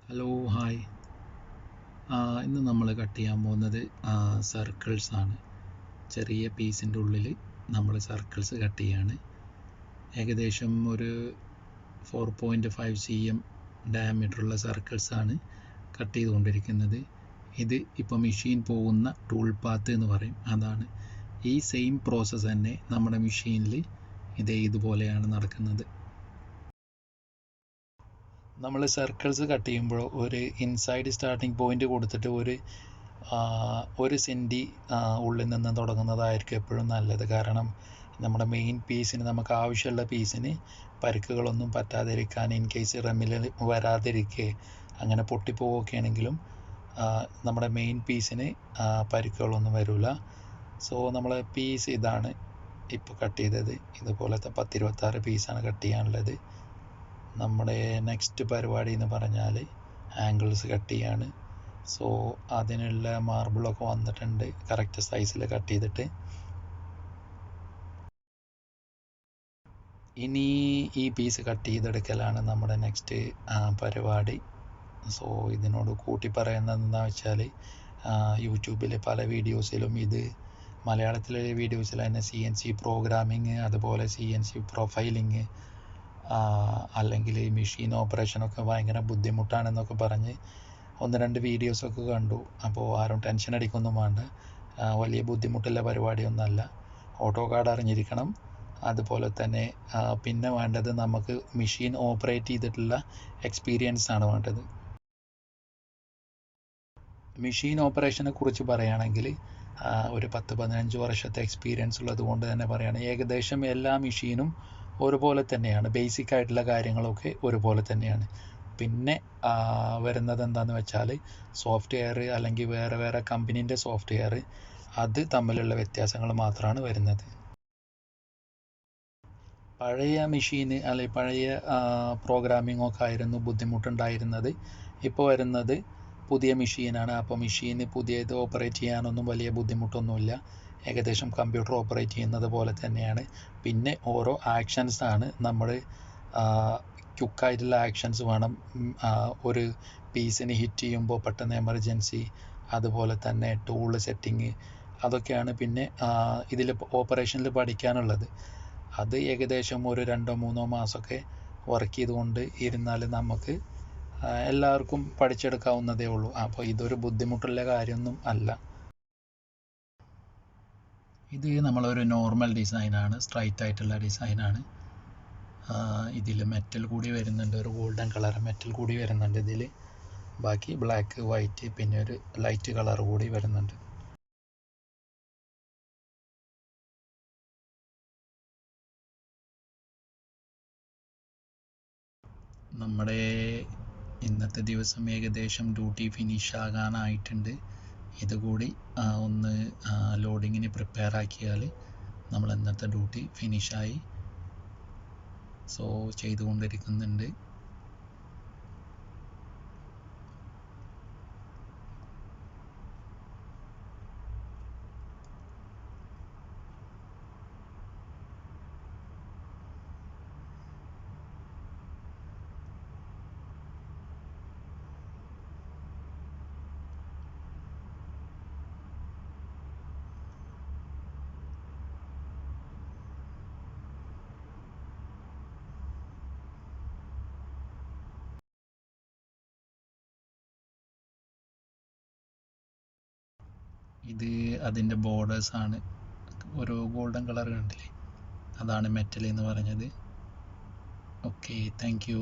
Hello hi. ഇന്ന് നമ്മൾ cut ചെയ്യാൻ പോകുന്നത് സർക്കിൾസ് ആണ്. ചെറിയ പീസിൻ്റെ ഉള്ളിൽ നമ്മൾ സർക്കിൾസ് കട്ട് ചെയ്യാണ്. ഏകദേശം ഒരു 4.5 cm ഡയമീറ്ററുള്ള സർക്കിൾസാണ് കട്ട് ചെയ്തുകൊണ്ടിരിക്കുന്നത്. ഇത് ഇപ്പോൾ മെഷീൻ പോകുന്ന ടൂൾ പാത്ത് എന്ന് പറയും. അതാണ് ഈ സെയിം പ്രോസസ്സ് തന്നെ നമ്മുടെ മെഷീനിൽ ഇതുപോലെയാണ് നടക്കുന്നത്. നമ്മൾ സർക്കിൾസ് കട്ട് ചെയ്യുമ്പോൾ ഒരു ഇൻസൈഡ് സ്റ്റാർട്ടിംഗ് പോയിന്റ് കൊടുത്തിട്ട് ഒരു സെൻറ്റി ഉള്ളിൽ നിന്ന് തുടങ്ങുന്നതായിരിക്കും എപ്പോഴും നല്ലത്. കാരണം നമ്മുടെ മെയിൻ പീസിന്, നമുക്ക് ആവശ്യമുള്ള പീസിന് പരിക്കുകളൊന്നും പറ്റാതിരിക്കാൻ, ഇൻ കേസ് റെമ്മിൽ വരാതിരിക്കുക, അങ്ങനെ പൊട്ടിപ്പോവുകയൊക്കെ ആണെങ്കിലും നമ്മുടെ മെയിൻ പീസിന് പരിക്കുകളൊന്നും വരില്ല. സോ നമ്മൾ പീസ് ഇതാണ് ഇപ്പോൾ കട്ട് ചെയ്തത്. ഇതുപോലത്തെ 10-26 പീസാണ് കട്ട് ചെയ്യാനുള്ളത്. നമ്മുടെ നെക്സ്റ്റ് പരിപാടി എന്ന് പറഞ്ഞാൽ ആംഗിൾസ് കട്ട് ചെയ്യാണ്. സോ അതിനുള്ള മാർബിളൊക്കെ വന്നിട്ടുണ്ട്, കറക്റ്റ് സൈസിൽ കട്ട് ചെയ്തിട്ട്. ഇനി ഈ പീസ് കട്ട് ചെയ്തെടുക്കലാണ് നമ്മുടെ നെക്സ്റ്റ് പരിപാടി. സോ ഇതിനോട് കൂട്ടി പറയുന്നത് എന്താ വെച്ചാൽ, യൂട്യൂബിൽ പല വീഡിയോസിലും ഇത് മലയാളത്തിലെ വീഡിയോസിൽ തന്നെ CNC പ്രോഗ്രാമിങ്, അതുപോലെ CNC പ്രൊഫൈലിങ്, അല്ലെങ്കിൽ മെഷീൻ ഓപ്പറേഷനൊക്കെ ഭയങ്കര ബുദ്ധിമുട്ടാണെന്നൊക്കെ പറഞ്ഞ് 1-2 വീഡിയോസൊക്കെ കണ്ടു. അപ്പോൾ ആരും ടെൻഷൻ അടിക്കൊന്നും വേണ്ട. വലിയ ബുദ്ധിമുട്ടുള്ള പരിപാടിയൊന്നുമല്ല. ഓട്ടോ കാർഡ് അറിഞ്ഞിരിക്കണം. അതുപോലെ തന്നെ പിന്നെ വേണ്ടത് നമുക്ക് മെഷീൻ ഓപ്പറേറ്റ് ചെയ്തിട്ടുള്ള എക്സ്പീരിയൻസ് ആണ് വേണ്ടത്. മെഷീൻ ഓപ്പറേഷനെ കുറിച്ച് പറയുകയാണെങ്കിൽ ഒരു 10-15 വർഷത്തെ എക്സ്പീരിയൻസ് ഉള്ളത് കൊണ്ട് തന്നെ പറയുകയാണ്, ഏകദേശം എല്ലാ മെഷീനും ഒരുപോലെ തന്നെയാണ്. ബേസിക് ആയിട്ടുള്ള കാര്യങ്ങളൊക്കെ ഒരുപോലെ തന്നെയാണ്. പിന്നെ വരുന്നത് എന്താണെന്ന് വെച്ചാൽ സോഫ്റ്റ്വെയർ, അല്ലെങ്കിൽ വേറെ വേറെ കമ്പനീൻ്റെ സോഫ്റ്റ്വെയർ, അത് തമ്മിലുള്ള വ്യത്യാസങ്ങൾ മാത്രമാണ് വരുന്നത്. പഴയ മെഷീന് അല്ലെങ്കിൽ പഴയ പ്രോഗ്രാമിംഗ് ഒക്കെ ആയിരുന്നു ബുദ്ധിമുട്ടുണ്ടായിരുന്നത്. ഇപ്പോൾ വരുന്നത് പുതിയ മെഷീനാണ്. അപ്പോൾ മെഷീന് പുതിയത് ഓപ്പറേറ്റ് ചെയ്യാനൊന്നും വലിയ ബുദ്ധിമുട്ടൊന്നുമില്ല. ഏകദേശം കമ്പ്യൂട്ടർ ഓപ്പറേറ്റ് ചെയ്യുന്നത് പോലെ തന്നെയാണ്. പിന്നെ ഓരോ ആക്ഷൻസ് ആണ് നമ്മൾ ക്വിക്കായിട്ടുള്ള ആക്ഷൻസ് വേണം. ഒരു പീസിന് ഹിറ്റ് ചെയ്യുമ്പോൾ പെട്ടെന്ന് എമർജൻസി, അതുപോലെ തന്നെ ടൂൾ സെറ്റിങ്, അതൊക്കെയാണ് പിന്നെ ഇതിൽ ഓപ്പറേഷനിൽ പഠിക്കാനുള്ളത്. അത് ഏകദേശം ഒരു 2-3 മാസമൊക്കെ വർക്ക് ചെയ്തുകൊണ്ട് ഇരുന്നാൽ നമുക്ക് എല്ലാവർക്കും പഠിച്ചെടുക്കാവുന്നതേ ഉള്ളൂ. അപ്പോൾ ഇതൊരു ബുദ്ധിമുട്ടുള്ള കാര്യമൊന്നും അല്ല. ഇത് നമ്മളൊരു നോർമൽ ഡിസൈനാണ്, സ്ട്രൈറ്റ് ആയിട്ടുള്ള ഡിസൈനാണ്. ഇതിൽ മെറ്റൽ കൂടി വരുന്നുണ്ട്, ഒരു ഗോൾഡൻ കളർ മെറ്റൽ കൂടി വരുന്നുണ്ട് ഇതിൽ. ബാക്കി ബ്ലാക്ക്, വൈറ്റ്, പിന്നെ ഒരു ലൈറ്റ് കളർ കൂടി വരുന്നുണ്ട്. നമ്മുടെ ഇന്നത്തെ ദിവസം ഏകദേശം ഡ്യൂട്ടി ഫിനിഷ് ആകാനായിട്ടുണ്ട്. ഇതുകൂടി ഒന്ന് ലോഡിങ്ങിന് പ്രിപ്പയർ ആക്കിയാൽ നമ്മൾ ഇന്നത്തെ ഡ്യൂട്ടി ഫിനിഷായി. സോ ചെയ്തുകൊണ്ടിരിക്കുന്നുണ്ട്. ഇത് അതിൻ്റെ ബോർഡേഴ്സ് ആണ്. ഒരു ഗോൾഡൻ കളർ കണ്ടില്ലേ, അതാണ് മെറ്റൽ എന്ന് പറഞ്ഞത്. Okay, thank you.